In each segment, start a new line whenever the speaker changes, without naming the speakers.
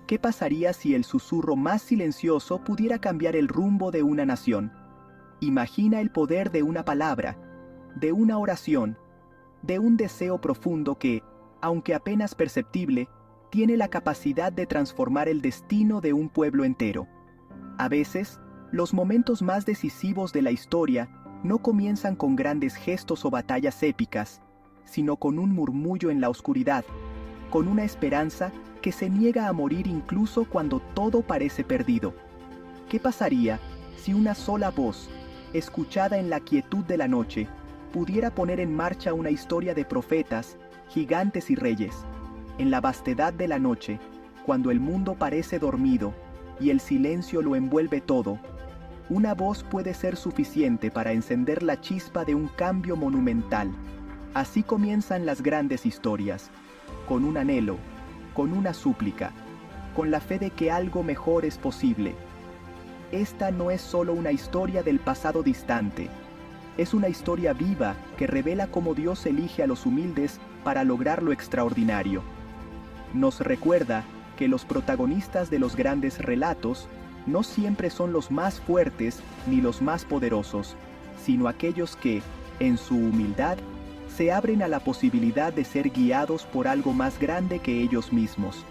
¿Qué pasaría si el susurro más silencioso pudiera cambiar el rumbo de una nación? Imagina el poder de una palabra, de una oración, de un deseo profundo que, aunque apenas perceptible, tiene la capacidad de transformar el destino de un pueblo entero. A veces, los momentos más decisivos de la historia no comienzan con grandes gestos o batallas épicas, sino con un murmullo en la oscuridad, con una esperanza que se niega a morir incluso cuando todo parece perdido. ¿Qué pasaría si una sola voz, escuchada en la quietud de la noche, pudiera poner en marcha una historia de profetas, gigantes y reyes? En la vastedad de la noche, cuando el mundo parece dormido y el silencio lo envuelve todo, una voz puede ser suficiente para encender la chispa de un cambio monumental. Así comienzan las grandes historias, con un anhelo, con una súplica, con la fe de que algo mejor es posible. Esta no es solo una historia del pasado distante, es una historia viva que revela cómo Dios elige a los humildes para lograr lo extraordinario. Nos recuerda que los protagonistas de los grandes relatos no siempre son los más fuertes ni los más poderosos, sino aquellos que, en su humildad, se abren a la posibilidad de ser guiados por algo más grande que ellos mismos.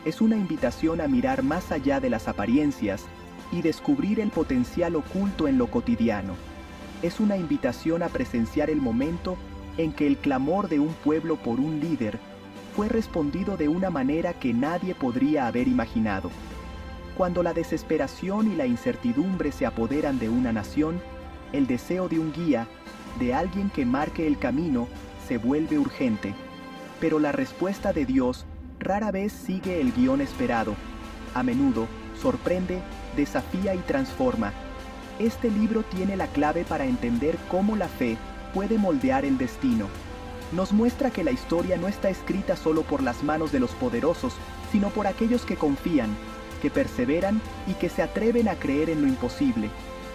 Es una invitación a mirar más allá de las apariencias y descubrir el potencial oculto en lo cotidiano. Es una invitación a presenciar el momento en que el clamor de un pueblo por un líder fue respondido de una manera que nadie podría haber imaginado. Cuando la desesperación y la incertidumbre se apoderan de una nación, el deseo de un guía, de alguien que marque el camino, se vuelve urgente. Pero la respuesta de Dios rara vez sigue el guión esperado. A menudo, sorprende, desafía y transforma. Este libro tiene la clave para entender cómo la fe puede moldear el destino. Nos muestra que la historia no está escrita solo por las manos de los poderosos, sino por aquellos que confían, que perseveran y que se atreven a creer en lo imposible.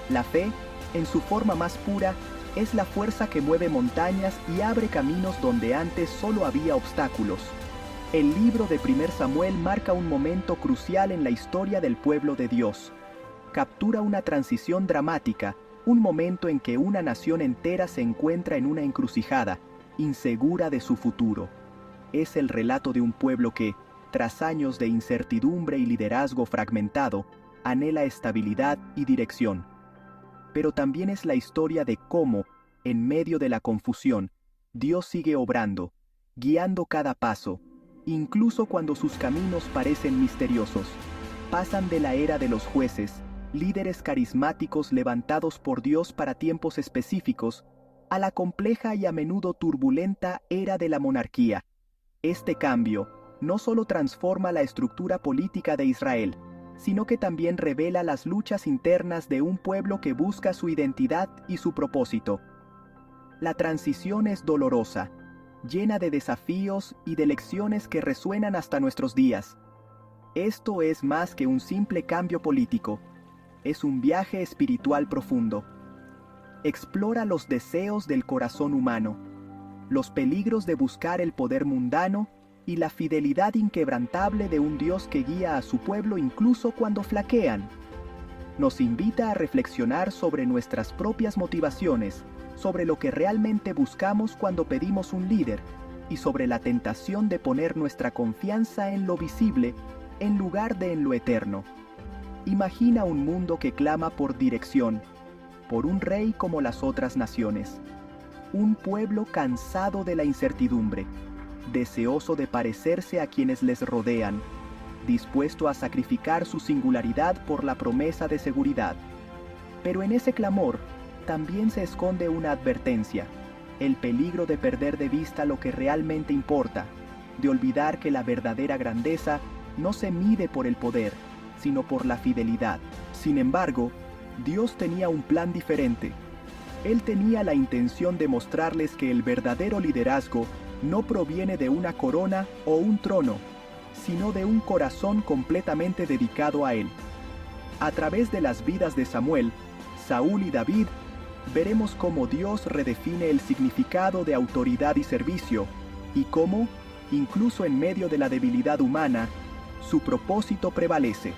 La fe, en su forma más pura, es la fuerza que mueve montañas y abre caminos donde antes solo había obstáculos. El libro de 1 Samuel marca un momento crucial en la historia del pueblo de Dios. Captura una transición dramática, un momento en que una nación entera se encuentra en una encrucijada, insegura de su futuro. Es el relato de un pueblo que, tras años de incertidumbre y liderazgo fragmentado, anhela estabilidad y dirección. Pero también es la historia de cómo, en medio de la confusión, Dios sigue obrando, guiando cada paso, incluso cuando sus caminos parecen misteriosos. Pasan de la era de los jueces, líderes carismáticos levantados por Dios para tiempos específicos, a la compleja y a menudo turbulenta era de la monarquía. Este cambio no solo transforma la estructura política de Israel, sino que también revela las luchas internas de un pueblo que busca su identidad y su propósito. La transición es dolorosa, llena de desafíos y de lecciones que resuenan hasta nuestros días. Esto es más que un simple cambio político, es un viaje espiritual profundo. Explora los deseos del corazón humano, los peligros de buscar el poder mundano y la fidelidad inquebrantable de un Dios que guía a su pueblo incluso cuando flaquean. Nos invita a reflexionar sobre nuestras propias motivaciones, sobre lo que realmente buscamos cuando pedimos un líder, y sobre la tentación de poner nuestra confianza en lo visible en lugar de en lo eterno. Imagina un mundo que clama por dirección, por un rey como las otras naciones. Un pueblo cansado de la incertidumbre, deseoso de parecerse a quienes les rodean, dispuesto a sacrificar su singularidad por la promesa de seguridad. Pero en ese clamor también se esconde una advertencia, el peligro de perder de vista lo que realmente importa, de olvidar que la verdadera grandeza no se mide por el poder, sino por la fidelidad. Sin embargo, Dios tenía un plan diferente. Él tenía la intención de mostrarles que el verdadero liderazgo no proviene de una corona o un trono, sino de un corazón completamente dedicado a Él. A través de las vidas de Samuel, Saúl y David, veremos cómo Dios redefine el significado de autoridad y servicio, y cómo, incluso en medio de la debilidad humana, su propósito prevalece.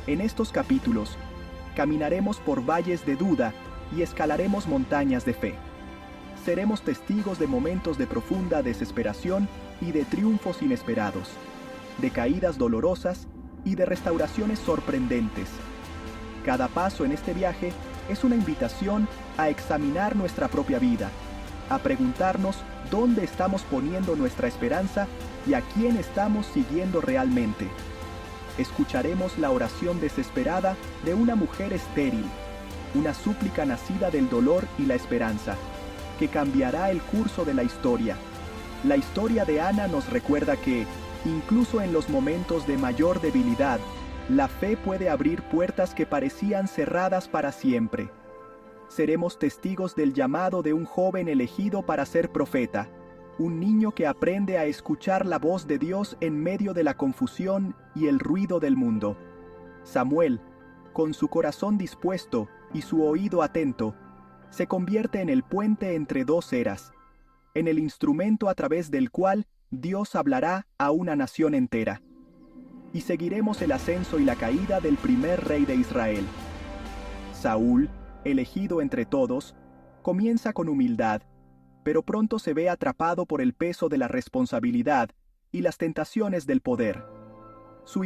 En estos capítulos, caminaremos por valles de duda y escalaremos montañas de fe. Seremos testigos de momentos de profunda desesperación y de triunfos inesperados, de caídas dolorosas y de restauraciones sorprendentes. Cada paso en este viaje es una invitación a examinar nuestra propia vida, a preguntarnos dónde estamos poniendo nuestra esperanza y a quién estamos siguiendo realmente. Escucharemos la oración desesperada de una mujer estéril, una súplica nacida del dolor y la esperanza, que cambiará el curso de la historia. La historia de Ana nos recuerda que, incluso en los momentos de mayor debilidad, la fe puede abrir puertas que parecían cerradas para siempre. Seremos testigos del llamado de un joven elegido para ser profeta, un niño que aprende a escuchar la voz de Dios en medio de la confusión y el ruido del mundo. Samuel, con su corazón dispuesto y su oído atento, se convierte en el puente entre dos eras, en el instrumento a través del cual Dios hablará a una nación entera. Y seguiremos el ascenso y la caída del primer rey de Israel. Saúl, elegido entre todos, comienza con humildad, pero pronto se ve atrapado por el peso de la responsabilidad y las tentaciones del poder. Su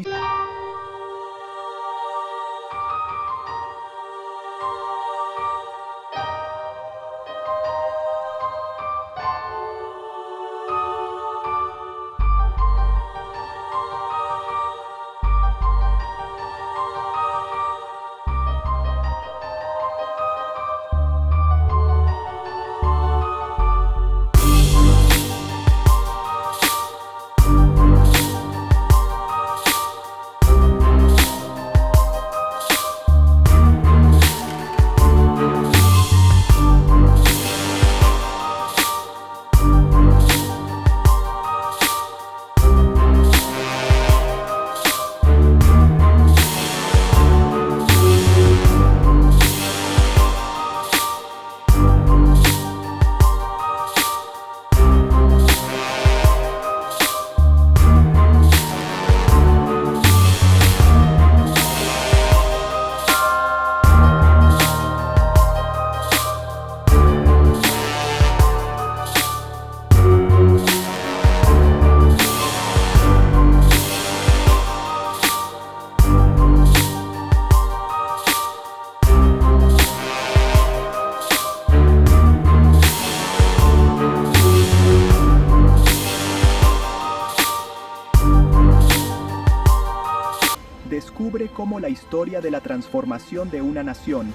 descubre cómo la historia de la transformación de una nación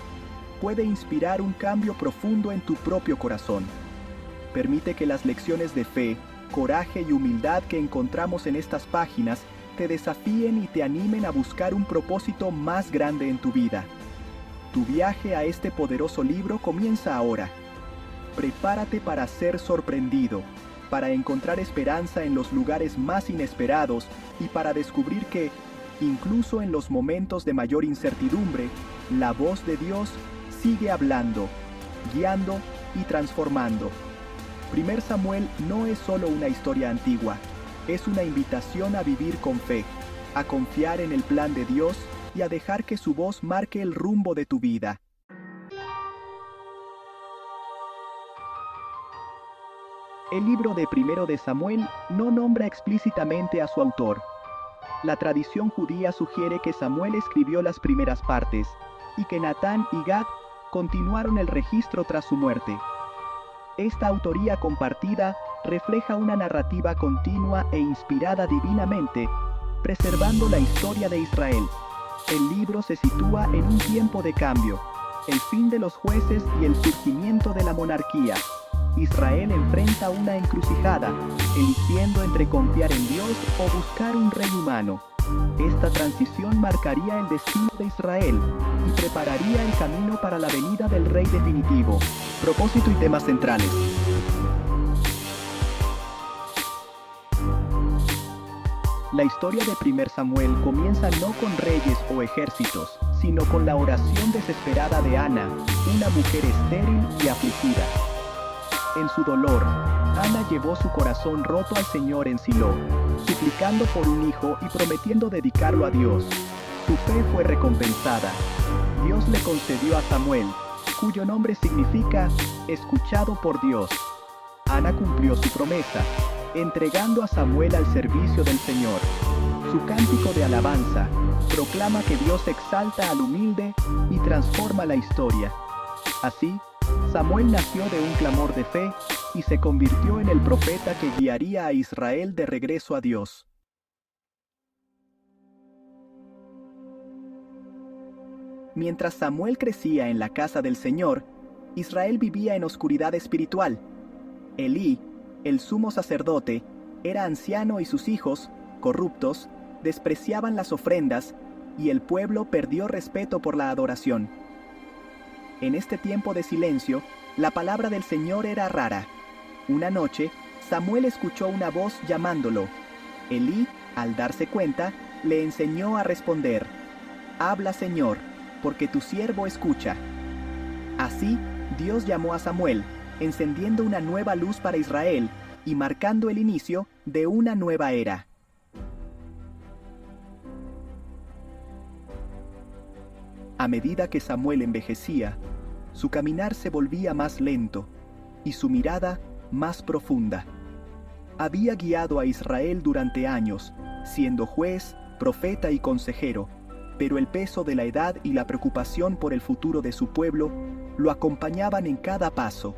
puede inspirar un cambio profundo en tu propio corazón. Permite que las lecciones de fe, coraje y humildad que encontramos en estas páginas te desafíen y te animen a buscar un propósito más grande en tu vida. Tu viaje a este poderoso libro comienza ahora. Prepárate para ser sorprendido, para encontrar esperanza en los lugares más inesperados y para descubrir que, incluso en los momentos de mayor incertidumbre, la voz de Dios sigue hablando, guiando y transformando. 1 Samuel no es solo una historia antigua, es una invitación a vivir con fe, a confiar en el plan de Dios y a dejar que su voz marque el rumbo de tu vida. El libro de 1 de Samuel no nombra explícitamente a su autor. La tradición judía sugiere que Samuel escribió las primeras partes, y que Natán y Gad continuaron el registro tras su muerte. Esta autoría compartida refleja una narrativa continua e inspirada divinamente, preservando la historia de Israel. El libro se sitúa en un tiempo de cambio, el fin de los jueces y el surgimiento de la monarquía. Israel enfrenta una encrucijada, eligiendo entre confiar en Dios o buscar un rey humano. Esta transición marcaría el destino de Israel y prepararía el camino para la venida del rey definitivo. Propósito y temas centrales. La historia de 1 Samuel comienza no con reyes o ejércitos, sino con la oración desesperada de Ana, una mujer estéril y afligida. En su dolor, Ana llevó su corazón roto al Señor en Silo, suplicando por un hijo y prometiendo dedicarlo a Dios. Su fe fue recompensada. Dios le concedió a Samuel, cuyo nombre significa escuchado por Dios. Ana cumplió su promesa, entregando a Samuel al servicio del Señor. Su cántico de alabanza proclama que Dios exalta al humilde y transforma la historia. Así, Samuel nació de un clamor de fe y se convirtió en el profeta que guiaría a Israel de regreso a Dios. Mientras Samuel crecía en la casa del Señor, Israel vivía en oscuridad espiritual. Elí, el sumo sacerdote, era anciano y sus hijos, corruptos, despreciaban las ofrendas y el pueblo perdió respeto por la adoración. En este tiempo de silencio, la palabra del Señor era rara. Una noche, Samuel escuchó una voz llamándolo. Elí, al darse cuenta, le enseñó a responder: «Habla, Señor, porque tu siervo escucha». Así, Dios llamó a Samuel, encendiendo una nueva luz para Israel y marcando el inicio de una nueva era. A medida que Samuel envejecía, su caminar se volvía más lento y su mirada más profunda. Había guiado a Israel durante años, siendo juez, profeta y consejero, pero el peso de la edad y la preocupación por el futuro de su pueblo lo acompañaban en cada paso.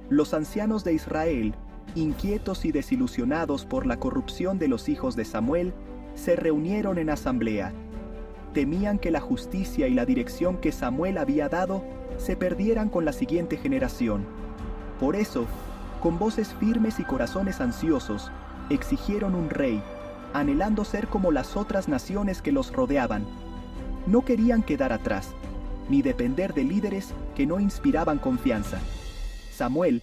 Los ancianos de Israel, inquietos y desilusionados por la corrupción de los hijos de Samuel, se reunieron en asamblea. Temían que la justicia y la dirección que Samuel había dado se perdieran con la siguiente generación. Por eso, con voces firmes y corazones ansiosos, exigieron un rey, anhelando ser como las otras naciones que los rodeaban. No querían quedar atrás, ni depender de líderes que no inspiraban confianza. Samuel,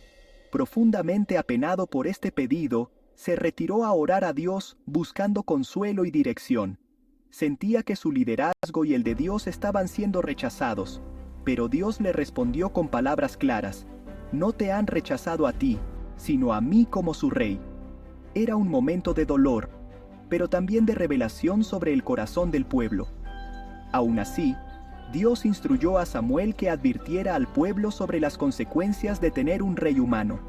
profundamente apenado por este pedido, se retiró a orar a Dios buscando consuelo y dirección. Sentía que su liderazgo y el de Dios estaban siendo rechazados, pero Dios le respondió con palabras claras: «No te han rechazado a ti, sino a mí como su rey». Era un momento de dolor, pero también de revelación sobre el corazón del pueblo. Aún así, Dios instruyó a Samuel que advirtiera al pueblo sobre las consecuencias de tener un rey humano.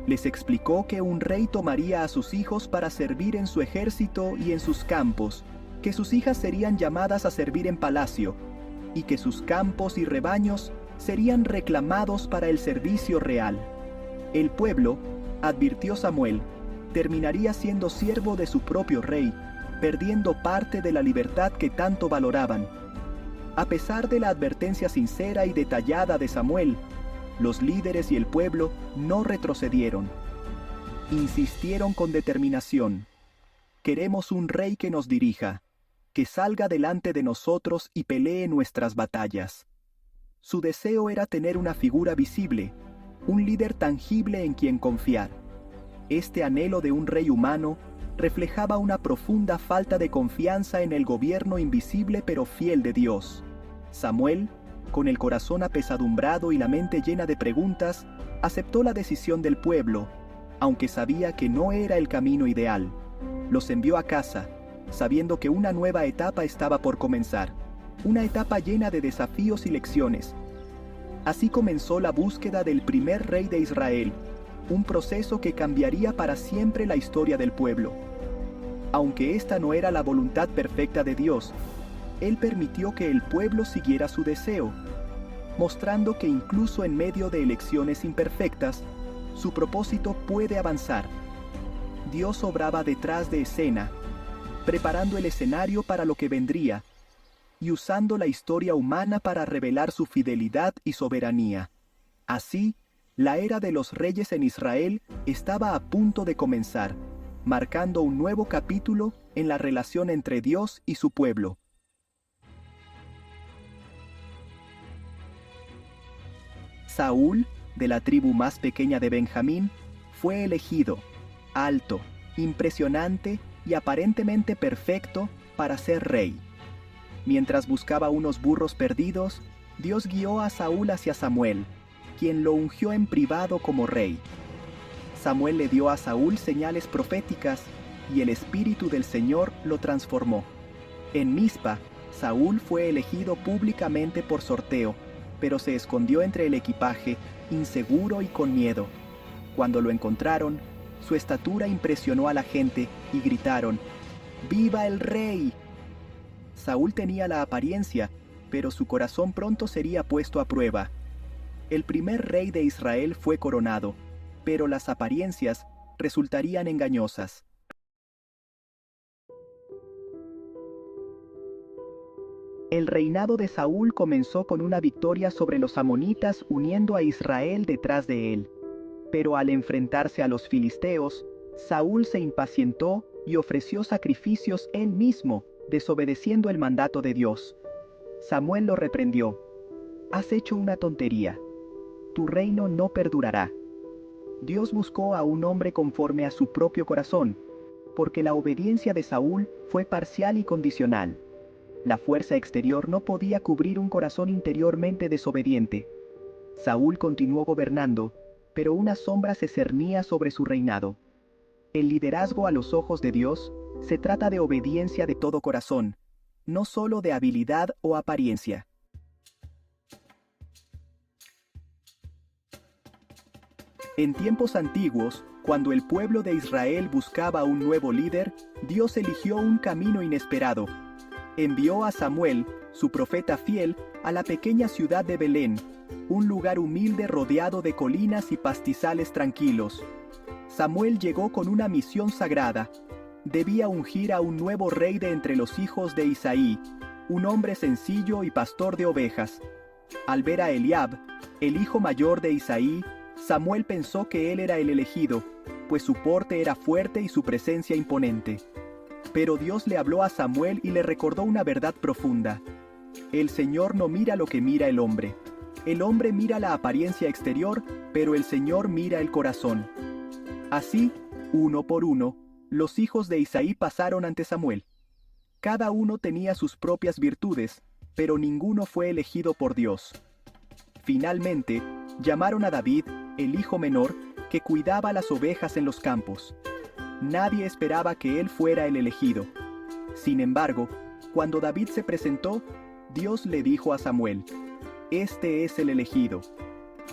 Les explicó que un rey tomaría a sus hijos para servir en su ejército y en sus campos, que sus hijas serían llamadas a servir en palacio, y que sus campos y rebaños serían reclamados para el servicio real. El pueblo, advirtió Samuel, terminaría siendo siervo de su propio rey, perdiendo parte de la libertad que tanto valoraban. A pesar de la advertencia sincera y detallada de Samuel, los líderes y el pueblo no retrocedieron. Insistieron con determinación: «Queremos un rey que nos dirija, que salga delante de nosotros y pelee nuestras batallas». Su deseo era tener una figura visible, un líder tangible en quien confiar. Este anhelo de un rey humano reflejaba una profunda falta de confianza en el gobierno invisible pero fiel de Dios. Samuel, con el corazón apesadumbrado y la mente llena de preguntas, aceptó la decisión del pueblo, aunque sabía que no era el camino ideal. Los envió a casa, sabiendo que una nueva etapa estaba por comenzar, una etapa llena de desafíos y lecciones. Así comenzó la búsqueda del primer rey de Israel, un proceso que cambiaría para siempre la historia del pueblo. Aunque esta no era la voluntad perfecta de Dios, Él permitió que el pueblo siguiera su deseo, mostrando que incluso en medio de elecciones imperfectas, su propósito puede avanzar. Dios obraba detrás de escena, preparando el escenario para lo que vendría, y usando la historia humana para revelar su fidelidad y soberanía. Así, la era de los reyes en Israel estaba a punto de comenzar, marcando un nuevo capítulo en la relación entre Dios y su pueblo. Saúl, de la tribu más pequeña de Benjamín, fue elegido, alto, impresionante y aparentemente perfecto para ser rey. Mientras buscaba unos burros perdidos, Dios guió a Saúl hacia Samuel, quien lo ungió en privado como rey. Samuel le dio a Saúl señales proféticas y el Espíritu del Señor lo transformó. En Mizpa, Saúl fue elegido públicamente por sorteo, pero se escondió entre el equipaje, inseguro y con miedo. Cuando lo encontraron, su estatura impresionó a la gente y gritaron: ¡Viva el rey! Saúl tenía la apariencia, pero su corazón pronto sería puesto a prueba. El primer rey de Israel fue coronado, pero las apariencias resultarían engañosas. El reinado de Saúl comenzó con una victoria sobre los amonitas, uniendo a Israel detrás de él. Pero al enfrentarse a los filisteos, Saúl se impacientó y ofreció sacrificios él mismo, desobedeciendo el mandato de Dios. Samuel lo reprendió: «Has hecho una tontería. Tu reino no perdurará». Dios buscó a un hombre conforme a su propio corazón, porque la obediencia de Saúl fue parcial y condicional. La fuerza exterior no podía cubrir un corazón interiormente desobediente. Saúl continuó gobernando, pero una sombra se cernía sobre su reinado. El liderazgo a los ojos de Dios se trata de obediencia de todo corazón, no solo de habilidad o apariencia. En tiempos antiguos, cuando el pueblo de Israel buscaba un nuevo líder, Dios eligió un camino inesperado. Envió a Samuel, su profeta fiel, a la pequeña ciudad de Belén, un lugar humilde rodeado de colinas y pastizales tranquilos. Samuel llegó con una misión sagrada. Debía ungir a un nuevo rey de entre los hijos de Isaí, un hombre sencillo y pastor de ovejas. Al ver a Eliab, el hijo mayor de Isaí, Samuel pensó que él era el elegido, pues su porte era fuerte y su presencia imponente. Pero Dios le habló a Samuel y le recordó una verdad profunda: el Señor no mira lo que mira el hombre. El hombre mira la apariencia exterior, pero el Señor mira el corazón. Así, uno por uno, los hijos de Isaí pasaron ante Samuel. Cada uno tenía sus propias virtudes, pero ninguno fue elegido por Dios. Finalmente, llamaron a David, el hijo menor, que cuidaba las ovejas en los campos. Nadie esperaba que él fuera el elegido. Sin embargo, cuando David se presentó, Dios le dijo a Samuel: «Este es el elegido».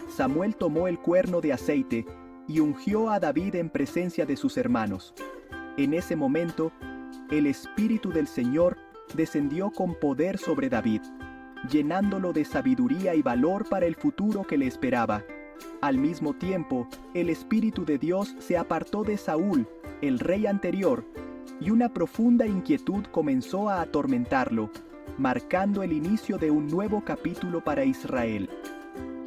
Samuel tomó el cuerno de aceite y ungió a David en presencia de sus hermanos. En ese momento, el Espíritu del Señor descendió con poder sobre David, llenándolo de sabiduría y valor para el futuro que le esperaba. Al mismo tiempo, el Espíritu de Dios se apartó de Saúl, el rey anterior, y una profunda inquietud comenzó a atormentarlo, marcando el inicio de un nuevo capítulo para Israel.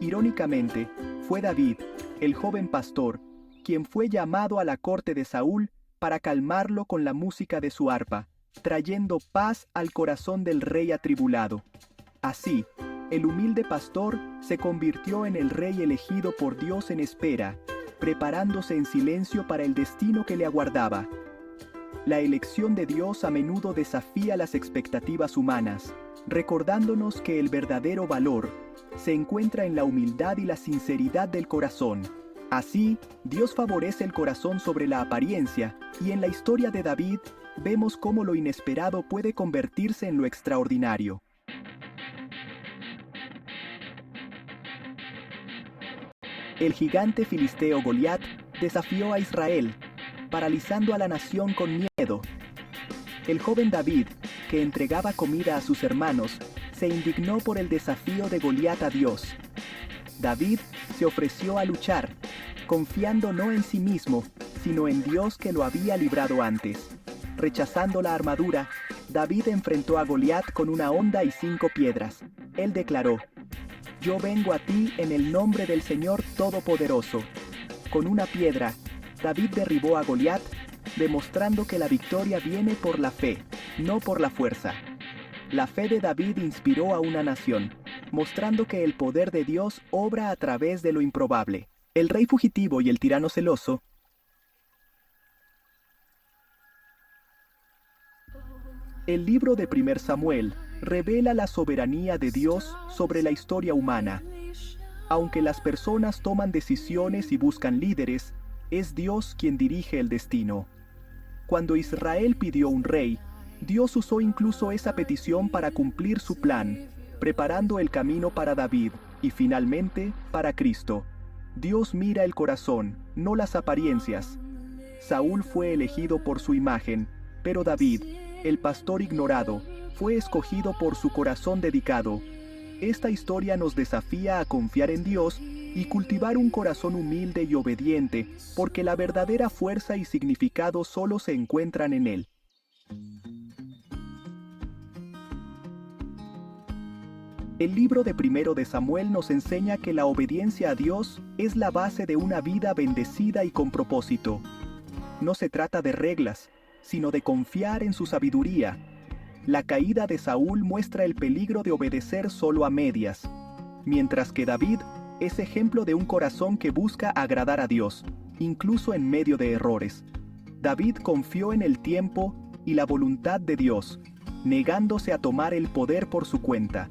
Irónicamente, fue David, el joven pastor, quien fue llamado a la corte de Saúl para calmarlo con la música de su arpa, trayendo paz al corazón del rey atribulado. Así, el humilde pastor se convirtió en el rey elegido por Dios en espera, preparándose en silencio para el destino que le aguardaba. La elección de Dios a menudo desafía las expectativas humanas, recordándonos que el verdadero valor se encuentra en la humildad y la sinceridad del corazón. Así, Dios favorece el corazón sobre la apariencia, y en la historia de David vemos cómo lo inesperado puede convertirse en lo extraordinario. El gigante filisteo Goliat desafió a Israel, paralizando a la nación con miedo. El joven David, que entregaba comida a sus hermanos, se indignó por el desafío de Goliat a Dios. David se ofreció a luchar, confiando no en sí mismo, sino en Dios que lo había librado antes. Rechazando la armadura, David enfrentó a Goliat con una honda y 5 piedras. Él declaró: «Yo vengo a ti en el nombre del Señor Todopoderoso». Con una piedra, David derribó a Goliat, demostrando que la victoria viene por la fe, no por la fuerza. La fe de David inspiró a una nación, mostrando que el poder de Dios obra a través de lo improbable. El rey fugitivo y el tirano celoso. El libro de 1 Samuel revela la soberanía de Dios sobre la historia humana. Aunque las personas toman decisiones y buscan líderes, Es Dios quien dirige el destino. Cuando Israel pidió un rey, Dios usó incluso esa petición para cumplir su plan, preparando el camino para David y finalmente para Cristo. Dios mira el corazón, no las apariencias. Saúl fue elegido por su imagen, pero David, el pastor ignorado, fue escogido por su corazón dedicado. Esta historia nos desafía a confiar en Dios y cultivar un corazón humilde y obediente, porque la verdadera fuerza y significado solo se encuentran en Él. El libro de Primero de Samuel nos enseña que la obediencia a Dios es la base de una vida bendecida y con propósito. No se trata de reglas, sino de confiar en su sabiduría. La caída de Saúl muestra el peligro de obedecer solo a medias, mientras que David es ejemplo de un corazón que busca agradar a Dios, incluso en medio de errores. David confió en el tiempo y la voluntad de Dios, negándose a tomar el poder por su cuenta.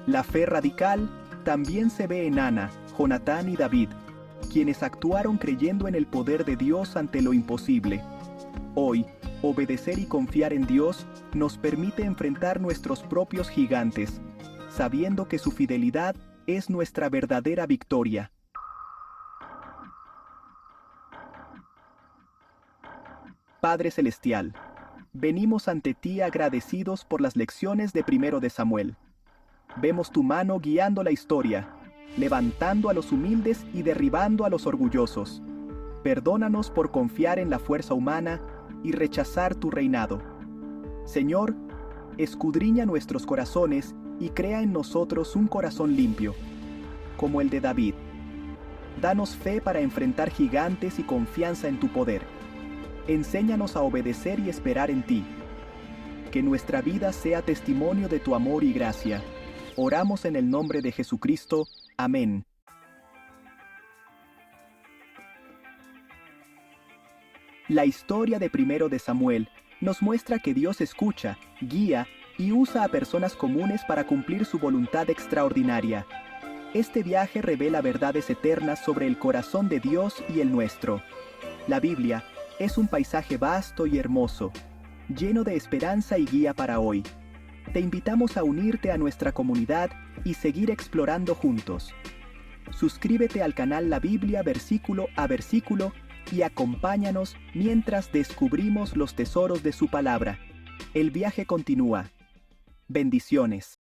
La fe radical también se ve en Ana, Jonatán y David, quienes actuaron creyendo en el poder de Dios ante lo imposible. Hoy, obedecer y confiar en Dios nos permite enfrentar nuestros propios gigantes, sabiendo que su fidelidad es nuestra verdadera victoria. Padre Celestial, venimos ante ti agradecidos por las lecciones de Primero de Samuel. Vemos tu mano guiando la historia, levantando a los humildes y derribando a los orgullosos. Perdónanos por confiar en la fuerza humana y rechazar tu reinado. Señor, escudriña nuestros corazones y crea en nosotros un corazón limpio, como el de David. Danos fe para enfrentar gigantes y confianza en tu poder. Enséñanos a obedecer y esperar en ti. Que nuestra vida sea testimonio de tu amor y gracia. Oramos en el nombre de Jesucristo. Amén. La historia de Primero de Samuel nos muestra que Dios escucha, guía y usa a personas comunes para cumplir su voluntad extraordinaria. Este viaje revela verdades eternas sobre el corazón de Dios y el nuestro. La Biblia es un paisaje vasto y hermoso, lleno de esperanza y guía para hoy. Te invitamos a unirte a nuestra comunidad y seguir explorando juntos. Suscríbete al canal La Biblia versículo a versículo y acompáñanos mientras descubrimos los tesoros de su palabra. El viaje continúa. Bendiciones.